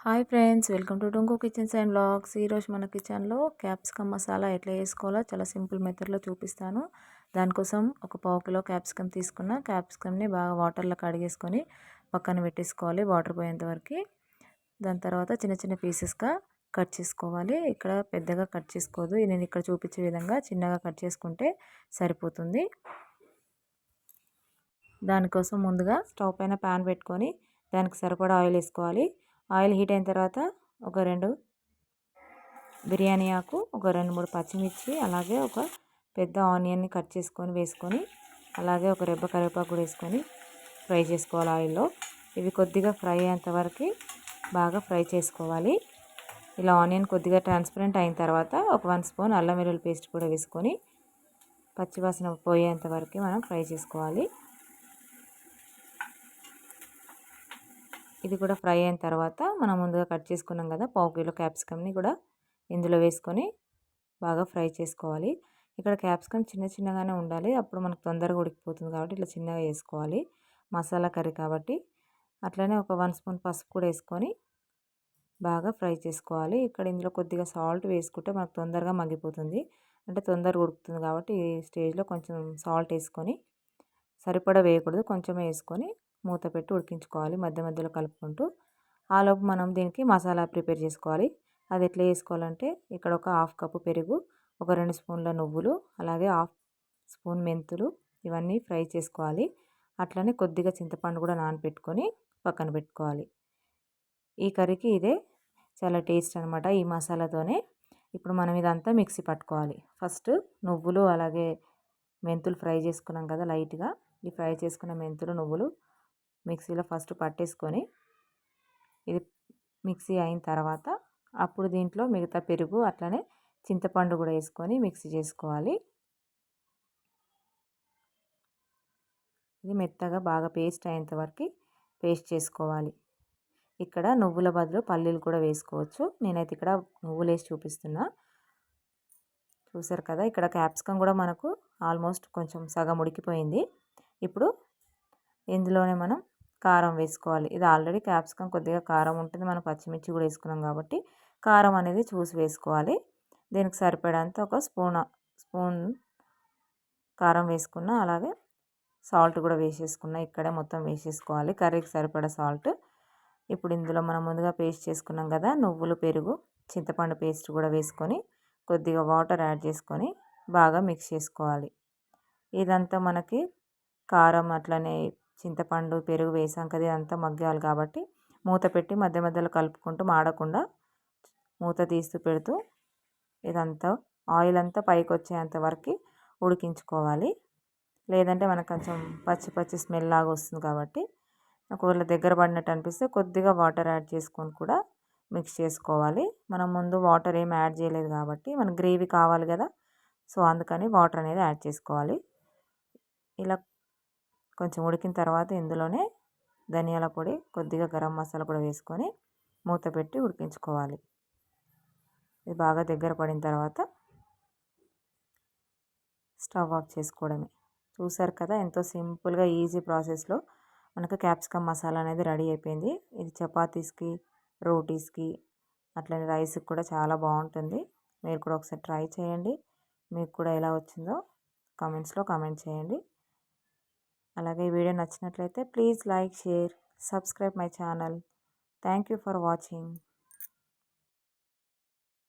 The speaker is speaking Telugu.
హాయ్ ఫ్రెండ్స్, వెల్కమ్ టు టుంకు కిచెన్స్ అండ్ వ్లాగ్స్. ఈరోజు మన కిచెన్లో క్యాప్సికమ్ మసాలా ఎట్లా చేసుకోవాలో చాలా సింపుల్ మెథడ్లో చూపిస్తాను. దానికోసం ఒక పావు కిలో క్యాప్సికమ్ తీసుకున్న క్యాప్సికమ్ని బాగా వాటర్లో కడిగేసుకొని పక్కన పెట్టేసుకోవాలి వాటర్ పోయేంత వరకు. దాని తర్వాత చిన్న చిన్న పీసెస్గా కట్ చేసుకోవాలి. ఇక్కడ పెద్దగా కట్ చేసుకోదు, నేను ఇక్కడ చూపించే విధంగా చిన్నగా కట్ చేసుకుంటే సరిపోతుంది. దానికోసం ముందుగా స్టవ్ పైన ప్యాన్ పెట్టుకొని దానికి సరిపడా ఆయిల్ వేసుకోవాలి. ఆయిల్ హీట్ అయిన తర్వాత ఒక 2 బిర్యానీ ఆకు, ఒక 2-3 పచ్చిమిర్చి, అలాగే ఒక పెద్ద ఆనియన్ని కట్ చేసుకొని వేసుకొని, అలాగే ఒక రెబ్బ కరివేపాకు కూడా వేసుకొని ఫ్రై చేసుకోవాలి ఆయిల్లో. ఇవి కొద్దిగా ఫ్రై అయ్యేంత వరకు బాగా ఫ్రై చేసుకోవాలి. ఇలా ఆనియన్ కొద్దిగా ట్రాన్స్పరెంట్ అయిన తర్వాత ఒక 1 స్పూన్ అల్లం వెల్లుల్లి పేస్ట్ కూడా వేసుకొని పచ్చివాసన పోయేంత వరకు మనం ఫ్రై చేసుకోవాలి. ఇది కూడా ఫ్రై అయిన తర్వాత మనం ముందుగా కట్ చేసుకున్నాం కదా పావు కిలో క్యాప్సికమ్ని కూడా ఇందులో వేసుకొని బాగా ఫ్రై చేసుకోవాలి. ఇక్కడ క్యాప్సికమ్ చిన్న చిన్నగానే ఉండాలి, అప్పుడు మనకు తొందరగా ఉడికిపోతుంది కాబట్టి ఇట్లా చిన్నగా వేసుకోవాలి. మసాలా కర్రీ కాబట్టి. అట్లనే ఒక 1 స్పూన్ పసుపు కూడా వేసుకొని బాగా ఫ్రై చేసుకోవాలి. ఇక్కడ ఇందులో కొద్దిగా సాల్ట్ వేసుకుంటే మనకు తొందరగా మగ్గిపోతుంది, అంటే తొందరగా ఉడుకుతుంది కాబట్టి ఈ స్టేజ్లో కొంచెం సాల్ట్ వేసుకొని, సరిపడా వేయకూడదు, కొంచెమే వేసుకొని మూత పెట్టి ఉడికించుకోవాలి మధ్య మధ్యలో కలుపుకుంటూ. ఆలోపు మనం దీనికి మసాలా ప్రిపేర్ చేసుకోవాలి. అది ఎట్లా చేసుకోవాలంటే ఇక్కడ ఒక 1/2 కప్పు పెరుగు, ఒక 2 స్పూన్ల నువ్వులు, అలాగే 1/2 స్పూన్ మెంతులు, ఇవన్నీ ఫ్రై చేసుకోవాలి. అట్లనే కొద్దిగా చింతపండు కూడా నానబెట్టుకొని పక్కన పెట్టుకోవాలి. ఈ కర్రీకి ఇదే చాలా టేస్ట్ అనమాట ఈ మసాలాతోనే. ఇప్పుడు మనం ఇదంతా మిక్సీ పట్టుకోవాలి. ఫస్ట్ నువ్వులు అలాగే మెంతులు ఫ్రై చేసుకున్నాం కదా లైట్గా, ఈ ఫ్రై చేసుకున్న మెంతులు నువ్వులు మిక్సీలో ఫస్ట్ పట్టేసుకొని, ఇది మిక్సీ అయిన తర్వాత అప్పుడు దీంట్లో మిగతా పెరుగు అట్లనే చింతపండు కూడా వేసుకొని మిక్సీ చేసుకోవాలి. ఇది మెత్తగా బాగా పేస్ట్ అయ్యేంత వరకు పేస్ట్ చేసుకోవాలి. ఇక్కడ నువ్వుల బదులు పల్లీలు కూడా వేసుకోవచ్చు, నేనైతే ఇక్కడ నువ్వులు వేసి చూపిస్తున్నా. చూసారు కదా, ఇక్కడ క్యాప్సికమ్ కూడా మనకు ఆల్మోస్ట్ కొంచెం సగం ఉడికిపోయింది. ఇప్పుడు ఇందులోనే మనం కారం వేసుకోవాలి. ఇది ఆల్రెడీ క్యాప్సికమ్ కొద్దిగా కారం ఉంటుంది, మనం పచ్చిమిర్చి కూడా వేసుకున్నాం కాబట్టి కారం అనేది చూసి వేసుకోవాలి. దీనికి సరిపడేంత ఒక స్పూన్ కారం వేసుకున్న, అలాగే సాల్ట్ కూడా వేసేసుకున్న, ఇక్కడే మొత్తం వేసేసుకోవాలి కర్రీకి సరిపడా సాల్ట్. ఇప్పుడు ఇందులో మనం ముందుగా పేస్ట్ చేసుకున్నాం కదా నువ్వులు, పెరుగు, చింతపండు పేస్ట్ కూడా వేసుకొని కొద్దిగా వాటర్ యాడ్ చేసుకొని బాగా మిక్స్ చేసుకోవాలి. ఇదంతా మనకి కారం అట్లనే చింతపండు పెరుగు వేసాం కదా, ఇదంతా మగ్గాలి కాబట్టి మూత పెట్టి మధ్య మధ్యలో కలుపుకుంటూ మాడకుండా మూత తీస్తూ పెడుతూ ఇదంతా ఆయిల్ అంతా పైకి వచ్చేంత వరకు ఉడికించుకోవాలి. లేదంటే మనకు కొంచెం పచ్చి పచ్చి స్మెల్ లాగా వస్తుంది కాబట్టి ఒకవేళ దగ్గర పడినట్టు అనిపిస్తే కొద్దిగా వాటర్ యాడ్ చేసుకొని కూడా మిక్స్ చేసుకోవాలి. మనం ముందు వాటర్ ఏం యాడ్ చేయలేదు కాబట్టి మనకు గ్రేవీ కావాలి కదా, సో అందుకని వాటర్ అనేది యాడ్ చేసుకోవాలి. ఇలా కొంచెం ఉడికిన తర్వాత ఇందులోనే ధనియాల పొడి, కొద్దిగా గరం మసాలా కూడా వేసుకొని మూత పెట్టి ఉడికించుకోవాలి. ఇది బాగా దగ్గర పడిన తర్వాత స్టవ్ ఆఫ్ చేసుకోవడమే. చూసారు కదా, ఎంతో సింపుల్గా ఈజీ ప్రాసెస్లో మనకు క్యాప్సికమ్ మసాలా అనేది రెడీ అయిపోయింది. ఇది చపాతీస్కి, రోటీస్కి, అట్లనే రైస్కి కూడా చాలా బాగుంటుంది. మీరు కూడా ఒకసారి ట్రై చేయండి. మీకు కూడా ఎలా వచ్చిందో కామెంట్స్లో కామెంట్ చేయండి. అలాగే ఈ వీడియో నచ్చినట్లయితే please like, share, subscribe my channel. Thank you for watching.